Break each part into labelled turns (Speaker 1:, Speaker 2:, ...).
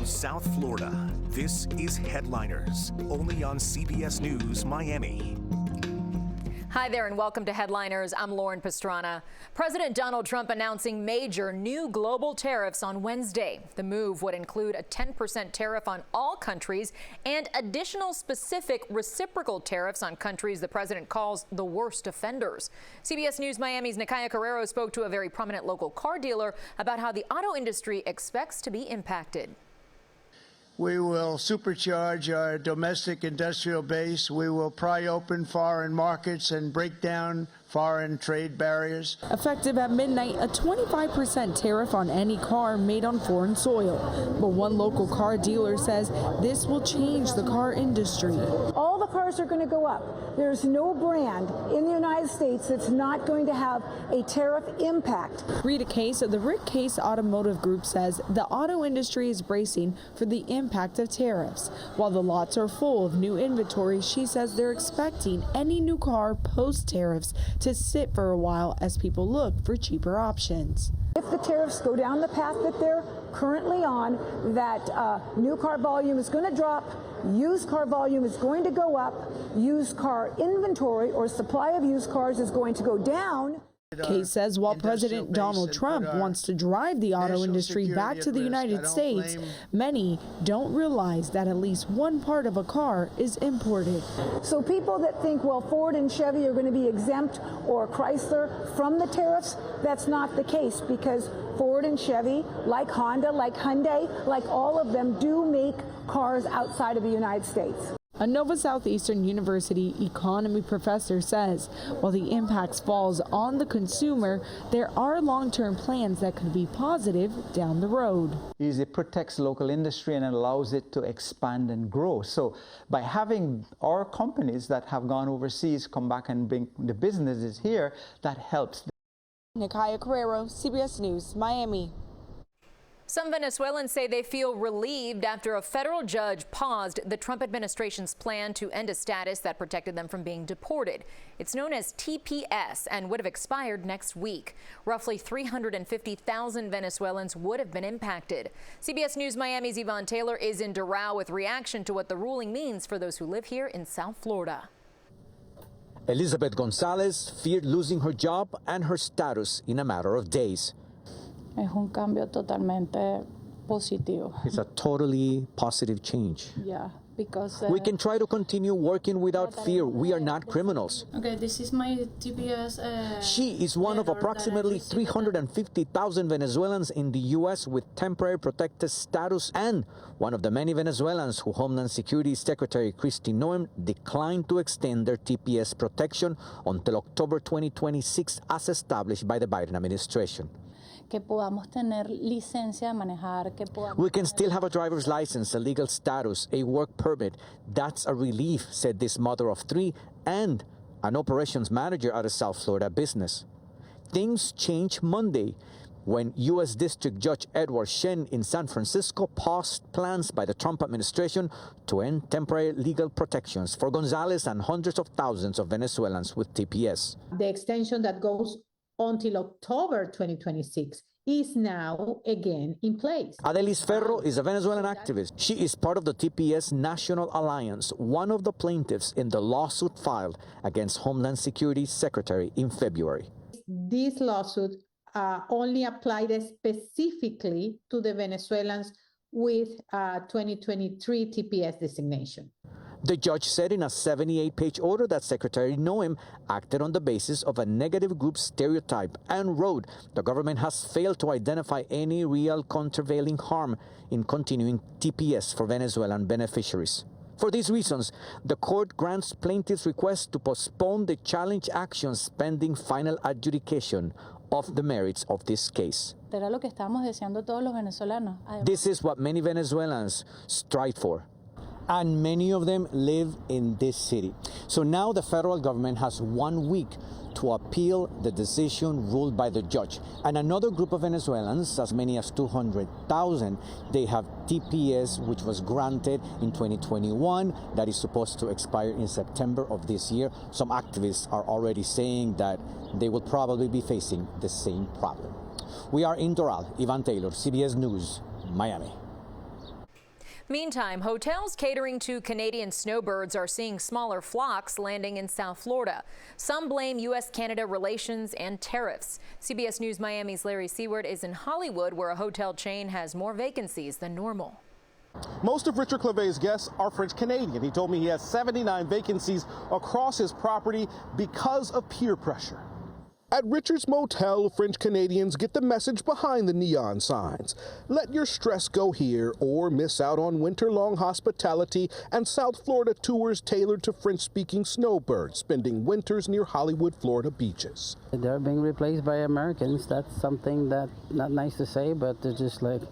Speaker 1: From South Florida, this is Headliners, only on CBS News Miami.
Speaker 2: Hi there and welcome to Headliners. I'm Lauren Pastrana. President Donald Trump announcing major new global tariffs on Wednesday. The move would include a 10% tariff on all countries and additional specific reciprocal tariffs on countries the president calls the worst offenders. CBS News Miami's Nakaya Carrero spoke to a very prominent local car dealer about how the auto industry expects to be impacted.
Speaker 3: We will supercharge our domestic industrial base. We will pry open foreign markets and break down foreign trade barriers.
Speaker 4: Effective at midnight, a 25% tariff on any car made on foreign soil. But one local car dealer says this will change the car industry.
Speaker 5: All the cars are going to go up. There's no brand in the United States that's not going to have a tariff impact.
Speaker 4: Rita Case of the Rick Case Automotive Group says the auto industry is bracing for the impact of tariffs. While the lots are full of new inventory, she says they're expecting any new car post-tariffs to sit for a while as people look for cheaper options.
Speaker 5: If the tariffs go down the path that they're currently on, that new car volume is going to drop, used car volume is going to go up, used car inventory or supply of used cars is going to go down.
Speaker 4: Case says while President Donald Trump wants to drive the auto industry back to the United States, many don't realize that at least one part of a car is imported.
Speaker 5: So people that think, well, Ford and Chevy are going to be exempt or Chrysler from the tariffs, that's not the case, because Ford and Chevy, like Honda, like Hyundai, like all of them, do make cars outside of the United States.
Speaker 4: A Nova Southeastern University economy professor says while the impacts falls on the consumer, there are long-term plans that could be positive down the road.
Speaker 6: It protects local industry and allows it to expand and grow. So by having our companies that have gone overseas come back and bring the businesses here, that helps.
Speaker 4: Nakaya Carrero, CBS News, Miami.
Speaker 2: Some Venezuelans say they feel relieved after a federal judge paused the Trump administration's plan to end a status that protected them from being deported. It's known as TPS and would have expired next week. Roughly 350,000 Venezuelans would have been impacted. CBS News Miami's Yvonne Taylor is in Doral with reaction to what the ruling means for those who live here in South Florida.
Speaker 7: Elizabeth Gonzalez feared losing her job and her status in a matter of days.
Speaker 8: Es un cambio totalmente positivo.
Speaker 7: It's a totally positive change.
Speaker 8: Yeah, because
Speaker 7: we can try to continue working without fear. We are not criminals.
Speaker 8: Okay, this is my TPS.
Speaker 7: She is one of approximately 350,000 Venezuelans in the U.S. with temporary protected status and one of the many Venezuelans who Homeland Security Secretary Kristi Noem declined to extend their TPS protection until October 2026 as established by the Biden administration.
Speaker 8: Que podamos tener licencia de manejar, que podamos.
Speaker 7: We can still have a driver's license, a legal status, a work permit. That's a relief, said this mother of three and an operations manager at a South Florida business. Things changed Monday when U.S. District Judge Edward Shen in San Francisco paused plans by the Trump administration to end temporary legal protections for Gonzalez and hundreds of thousands of Venezuelans with TPS.
Speaker 9: The extension that goes until October 2026 is now again in place.
Speaker 7: Adelis Ferro is a Venezuelan activist. She is part of the TPS National Alliance, one of the plaintiffs in the lawsuit filed against Homeland Security Secretary in February.
Speaker 9: This lawsuit only applied specifically to the Venezuelans with 2023 TPS designation.
Speaker 7: The judge said in a 78-page order that Secretary Noem acted on the basis of a negative group stereotype and wrote, the government has failed to identify any real countervailing harm in continuing TPS for Venezuelan beneficiaries. For these reasons, the court grants plaintiffs' request to postpone the challenge actions pending final adjudication of the merits of this case.
Speaker 8: Era lo que estábamos deseando todos los venezolanos.
Speaker 7: This is what many Venezuelans strive for. And many of them live in this city. So now the federal government has 1 week to appeal the decision ruled by the judge. And another group of Venezuelans, as many as 200,000, they have TPS, which was granted in 2021, that is supposed to expire in September of this year. Some activists are already saying that they will probably be facing the same problem. We are in Doral. Yvonne Taylor, CBS News, Miami.
Speaker 2: Meantime, hotels catering to Canadian snowbirds are seeing smaller flocks landing in South Florida. Some blame U.S.-Canada relations and tariffs. CBS News Miami's Larry Seward is in Hollywood, where a hotel chain has more vacancies than normal.
Speaker 10: Most of Richard Clavet's guests are French Canadian. He told me he has 79 vacancies across his property because of peer pressure. At Richard's Motel, French Canadians get the message behind the neon signs. Let your stress go here or miss out on winter-long hospitality and South Florida tours tailored to French-speaking snowbirds spending winters near Hollywood, Florida beaches.
Speaker 11: They're being replaced by Americans. That's something that's not nice to say, but they're just like,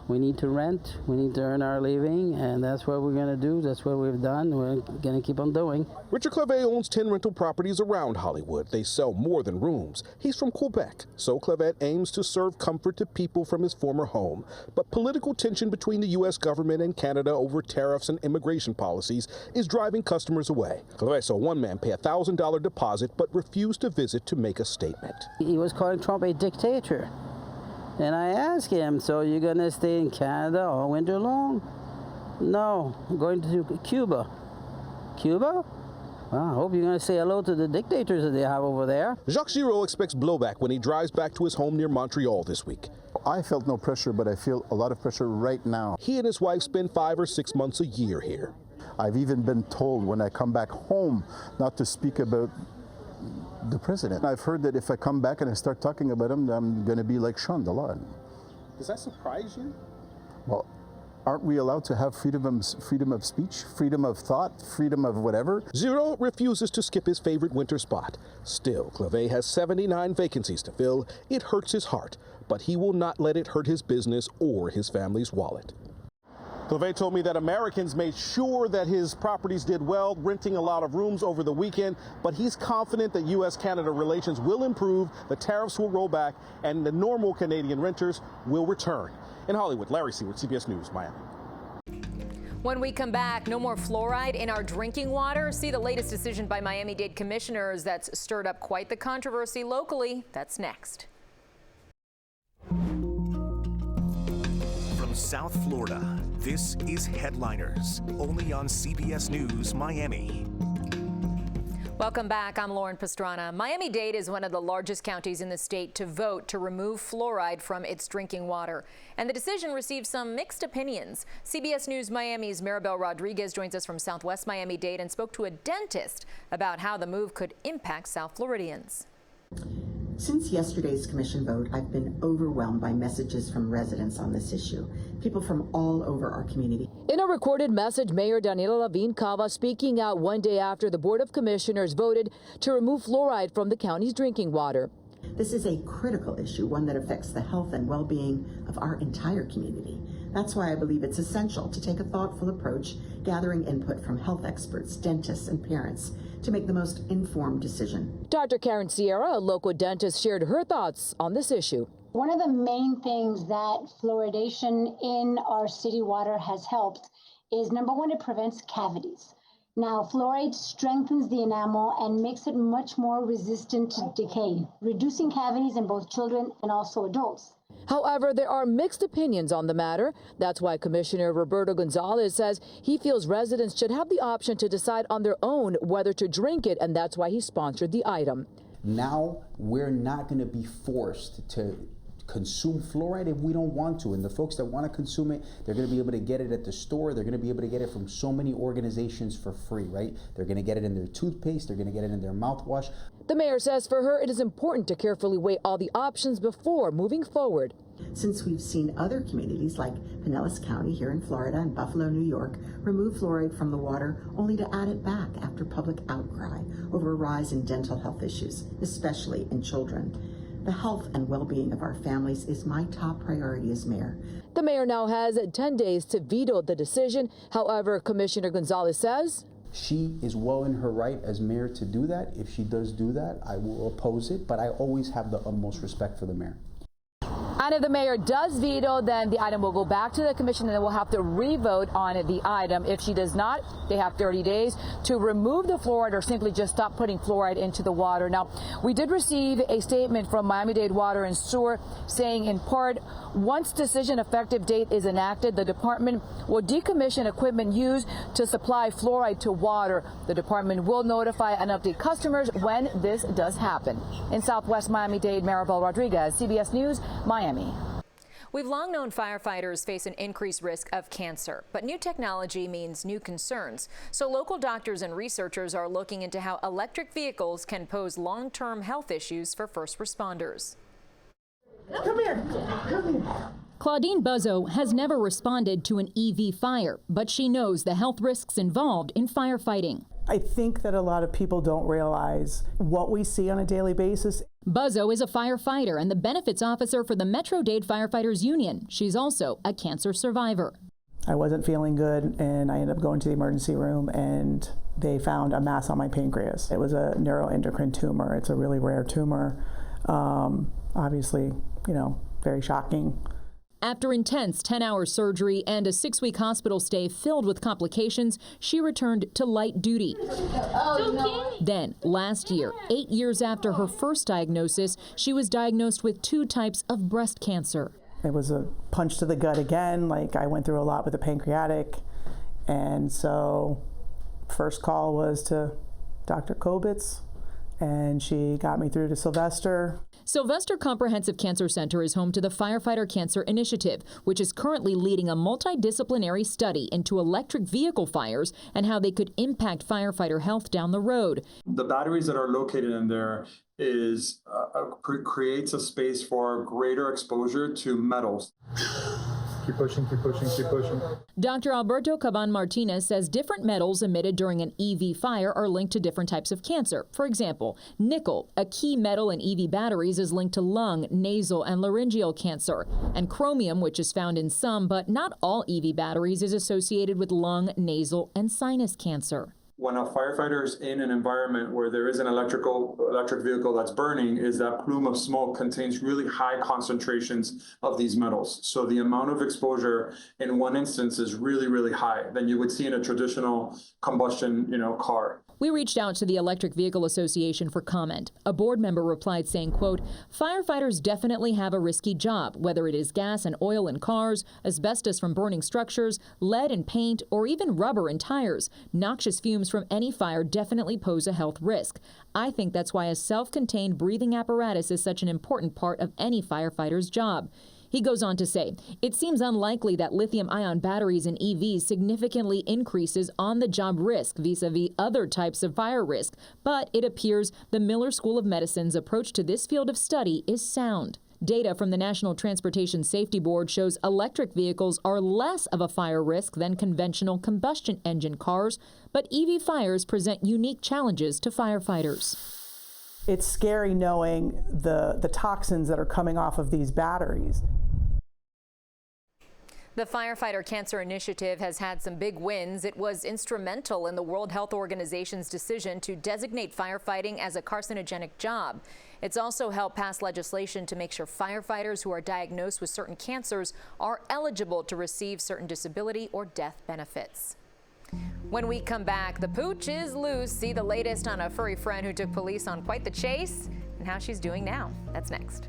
Speaker 11: we need to rent, we need to earn our living, and that's what we're going to do. That's what we've done. We're going to keep on doing. Richard Clavet owns 10 rental properties around Hollywood. They sell more than rooms. He's from Quebec, so Clavet aims to serve comfort to people from his former home. But political tension between the U.S. government and Canada over tariffs and immigration policies is driving customers away. Clavet saw one man pay a $1,000 deposit but refused to visit to make a statement. He was calling Trump a dictator. And I asked him, so you're going to stay in Canada all winter long? No, I'm going to Cuba. Cuba? Well, I hope you're going to say hello to the dictators that they have over there.
Speaker 10: Jacques Giraud expects blowback when he drives back to his home near Montreal this week.
Speaker 12: I felt no pressure, but I feel a lot of pressure right now.
Speaker 10: He and his wife spend 5 or 6 months a year here.
Speaker 12: I've even been told when I come back home not to speak about the president. I've heard that if I come back and I start talking about him, I'm going to be like Sean Delon.
Speaker 10: Does that surprise you?
Speaker 12: Well, aren't we allowed to have freedom of speech, freedom of thought, freedom of whatever?
Speaker 10: Giraud refuses to skip his favorite winter spot. Still, Clavet has 79 vacancies to fill. It hurts his heart, but he will not let it hurt his business or his family's wallet. Clavet told me that Americans made sure that his properties did well, renting a lot of rooms over the weekend, but he's confident that U.S.-Canada relations will improve, the tariffs will roll back, and the normal Canadian renters will return. In Hollywood, Larry Seward, CBS News, Miami.
Speaker 2: When we come back, no more fluoride in our drinking water. See the latest decision by Miami-Dade commissioners that's stirred up quite the controversy locally. That's next.
Speaker 1: From South Florida, this is Headliners, only on CBS News Miami.
Speaker 2: Welcome back. I'm Lauren Pastrana. Miami-Dade is one of the largest counties in the state to vote to remove fluoride from its drinking water. And the decision received some mixed opinions. CBS News Miami's Maribel Rodriguez joins us from Southwest Miami-Dade and spoke to a dentist about how the move could impact South Floridians.
Speaker 13: Since yesterday's commission vote, I've been overwhelmed by messages from residents on this issue, people from all over our community.
Speaker 14: In a recorded message, Mayor Daniela Lavin Cava speaking out one day after the Board of Commissioners voted to remove fluoride from the county's drinking water.
Speaker 13: This is a critical issue, one that affects the health and well-being of our entire community. That's why I believe it's essential to take a thoughtful approach, gathering input from health experts, dentists, and parents to make the most informed decision.
Speaker 14: Dr. Karen Sierra, a local dentist, shared her thoughts on this issue.
Speaker 15: One of the main things that fluoridation in our city water has helped is, number one, it prevents cavities. Now, fluoride strengthens the enamel and makes it much more resistant to decay, reducing cavities in both children and also adults.
Speaker 14: However, there are mixed opinions on the matter. That's why Commissioner Roberto Gonzalez says he feels residents should have the option to decide on their own whether to drink it, and that's why he sponsored the item.
Speaker 16: Now we're not going to be forced to consume fluoride if we don't want to, and the folks that want to consume it, they're going to be able to get it at the store. They're going to be able to get it from so many organizations for free, right? They're going to get it in their toothpaste, they're going to get it in their mouthwash.
Speaker 14: The mayor says for her it is important to carefully weigh all the options before moving forward.
Speaker 13: Since we've seen other communities like Pinellas County here in Florida and Buffalo, New York, remove fluoride from the water only to add it back after public outcry over a rise in dental health issues, especially in children. The health and well-being of our families is my top priority as mayor.
Speaker 14: The mayor now has 10 days to veto the decision. However, Commissioner Gonzalez says
Speaker 16: she is well in her right as mayor to do that. If she does do that, I will oppose it, but I always have the utmost respect for the mayor.
Speaker 14: And if the mayor does veto, then the item will go back to the commission and they will have to re-vote on the item. If she does not, they have 30 days to remove the fluoride or simply just stop putting fluoride into the water. Now, we did receive a statement from Miami-Dade Water and Sewer saying in part, once decision effective date is enacted, the department will decommission equipment used to supply fluoride to water. The department will notify and update customers when this does happen. In Southwest Miami-Dade, Maribel Rodriguez, CBS News, Miami.
Speaker 2: We've long known firefighters face an increased risk of cancer, but new technology means new concerns. So local doctors and researchers are looking into how electric vehicles can pose long-term health issues for first responders.
Speaker 17: Come here. Come here.
Speaker 18: Claudine Buzzo has never responded to an EV fire, but she knows the health risks involved in firefighting.
Speaker 17: I think that a lot of people don't realize what we see on a daily basis.
Speaker 18: Buzzo is a firefighter and the benefits officer for the Metro-Dade Firefighters Union. She's also a cancer survivor.
Speaker 17: I wasn't feeling good and I ended up going to the emergency room and they found a mass on my pancreas. It was a neuroendocrine tumor. It's a really rare tumor. Obviously, very shocking.
Speaker 18: After intense 10-hour surgery and a 6-week hospital stay filled with complications, she returned to light duty. Then, last year, 8 years after her first diagnosis, she was diagnosed with 2 types of breast cancer.
Speaker 17: It was a punch to the gut again. Like, I went through a lot with the pancreatic. And so, first call was to Dr. Kobitz, and she got me through to Sylvester.
Speaker 18: Sylvester Comprehensive Cancer Center is home to the Firefighter Cancer Initiative, which is currently leading a multidisciplinary study into electric vehicle fires and how they could impact firefighter health down the road.
Speaker 19: The batteries that are located in there creates a space for greater exposure to metals. Keep pushing, keep pushing, keep pushing.
Speaker 18: Dr. Alberto Caban Martinez says different metals emitted during an EV fire are linked to different types of cancer. For example, nickel, a key metal in EV batteries, is linked to lung, nasal, and laryngeal cancer. And chromium, which is found in some but not all EV batteries, is associated with lung, nasal, and sinus cancer.
Speaker 19: When a firefighter is in an environment where there is an electric vehicle that's burning, is that plume of smoke contains really high concentrations of these metals. So the amount of exposure in one instance is really, really high than you would see in a traditional combustion, car.
Speaker 18: We reached out to the Electric Vehicle Association for comment. A board member replied saying, quote, firefighters definitely have a risky job, whether it is gas and oil in cars, asbestos from burning structures, lead in paint, or even rubber in tires. Noxious fumes from any fire definitely pose a health risk. I think that's why a self-contained breathing apparatus is such an important part of any firefighter's job. He goes on to say, it seems unlikely that lithium-ion batteries in EVs significantly increases on-the-job risk vis-a-vis other types of fire risk, but it appears the Miller School of Medicine's approach to this field of study is sound. Data from the National Transportation Safety Board shows electric vehicles are less of a fire risk than conventional combustion engine cars, but EV fires present unique challenges to firefighters.
Speaker 17: It's scary knowing the toxins that are coming off of these batteries.
Speaker 2: The Firefighter Cancer Initiative has had some big wins. It was instrumental in the World Health Organization's decision to designate firefighting as a carcinogenic job. It's also helped pass legislation to make sure firefighters who are diagnosed with certain cancers are eligible to receive certain disability or death benefits. When we come back, the pooch is loose. See the latest on a furry friend who took police on quite the chase and how she's doing now. That's next.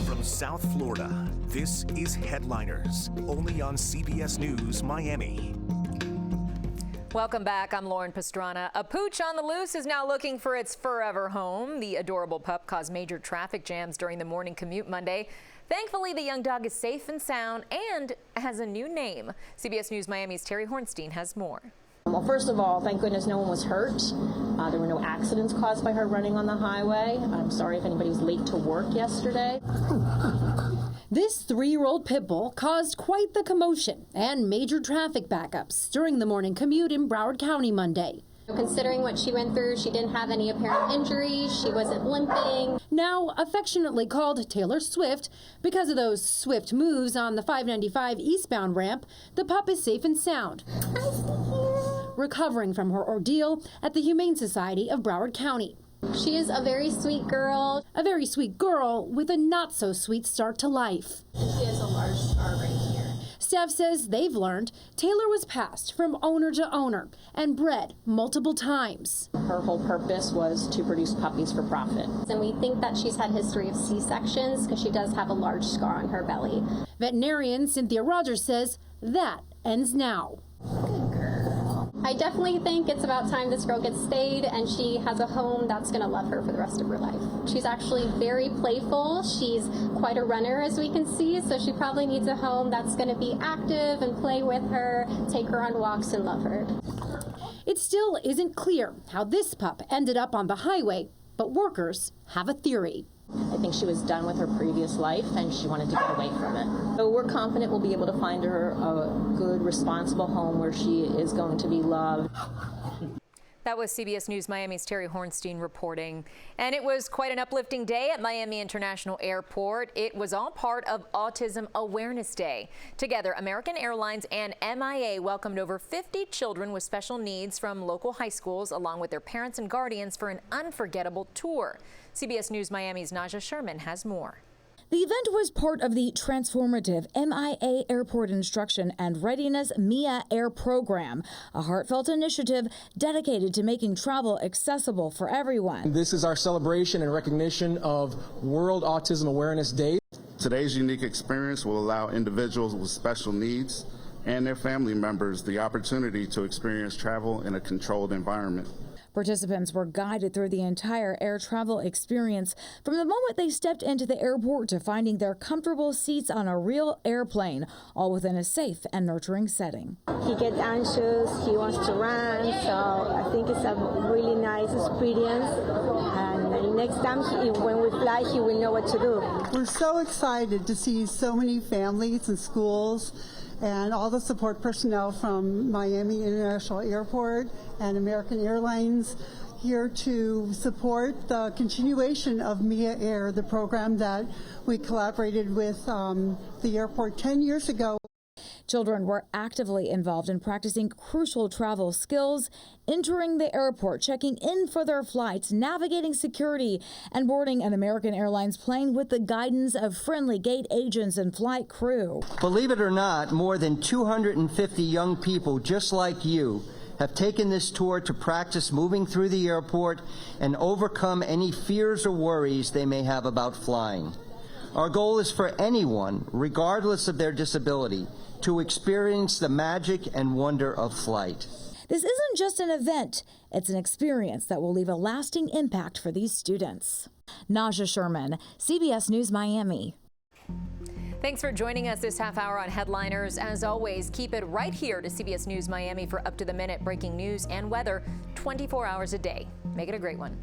Speaker 1: From South Florida, this is Headliners, only on CBS News Miami.
Speaker 2: Welcome back. I'm Lauren Pastrana. A pooch on the loose is now looking for its forever home. The adorable pup caused major traffic jams during the morning commute Monday. Thankfully, the young dog is safe and sound and has a new name. CBS News Miami's Terry Hornstein has more.
Speaker 20: Well, first of all, thank goodness no one was hurt. There were no accidents caused by her running on the highway. I'm sorry if anybody's late to work yesterday.
Speaker 21: This 3-year-old pit bull caused quite the commotion and major traffic backups during the morning commute in Broward County Monday.
Speaker 22: Considering what she went through, she didn't have any apparent injuries, she wasn't limping.
Speaker 21: Now affectionately called Taylor Swift, because of those swift moves on the 595 eastbound ramp, the pup is safe and sound, recovering from her ordeal at the Humane Society of Broward County.
Speaker 22: She is a very sweet girl.
Speaker 21: A very sweet girl with a not so sweet start to life.
Speaker 22: She has a large scar right here.
Speaker 21: Staff says they've learned Taylor was passed from owner to owner and bred multiple times.
Speaker 20: Her whole purpose was to produce puppies for profit.
Speaker 22: And we think that she's had history of C-sections because she does have a large scar on her belly.
Speaker 21: Veterinarian Cynthia Rogers says that ends now.
Speaker 22: Good girl. I definitely think it's about time this girl gets spayed and she has a home that's going to love her for the rest of her life. She's actually very playful. She's quite a runner, as we can see, so she probably needs a home that's going to be active and play with her, take her on walks and love her.
Speaker 21: It still isn't clear how this pup ended up on the highway, but workers have a theory.
Speaker 20: I think she was done with her previous life and she wanted to get away from it. So we're confident we'll be able to find her a good, responsible home where she is going to be loved.
Speaker 2: That was CBS News Miami's Terry Hornstein reporting. And it was quite an uplifting day at Miami International Airport. It was all part of Autism Awareness Day. Together, American Airlines and MIA welcomed over 50 children with special needs from local high schools, along with their parents and guardians, for an unforgettable tour. CBS News Miami's Naja Sherman has more.
Speaker 4: The event was part of the transformative MIA Airport Instruction and Readiness MIA Air program, a heartfelt initiative dedicated to making travel accessible for everyone.
Speaker 3: This is our celebration and recognition of World Autism Awareness Day.
Speaker 5: Today's unique experience will allow individuals with special needs and their family members the opportunity to experience travel in a controlled environment.
Speaker 4: Participants were guided through the entire air travel experience, from the moment they stepped into the airport to finding their comfortable seats on a real airplane, all within a safe and nurturing setting.
Speaker 23: He gets anxious, he wants to run, so I think it's a really nice experience. And next time when we fly, he will know what to do.
Speaker 24: We're so excited to see so many families and schools and all the support personnel from Miami International Airport and American Airlines here to support the continuation of MIA Air, the program that we collaborated with the airport 10 years ago.
Speaker 4: Children were actively involved in practicing crucial travel skills, entering the airport, checking in for their flights, navigating security, and boarding an American Airlines plane with the guidance of friendly gate agents and flight crew.
Speaker 25: Believe it or not, more than 250 young people just like you have taken this tour to practice moving through the airport and overcome any fears or worries they may have about flying. Our goal is for anyone, regardless of their disability, to experience the magic and wonder of flight.
Speaker 4: This isn't just an event, it's an experience that will leave a lasting impact for these students. Naja Sherman, CBS News Miami.
Speaker 2: Thanks for joining us this half hour on Headliners. As always, keep it right here to CBS News Miami for up-to-the-minute breaking news and weather 24 hours a day. Make it a great one.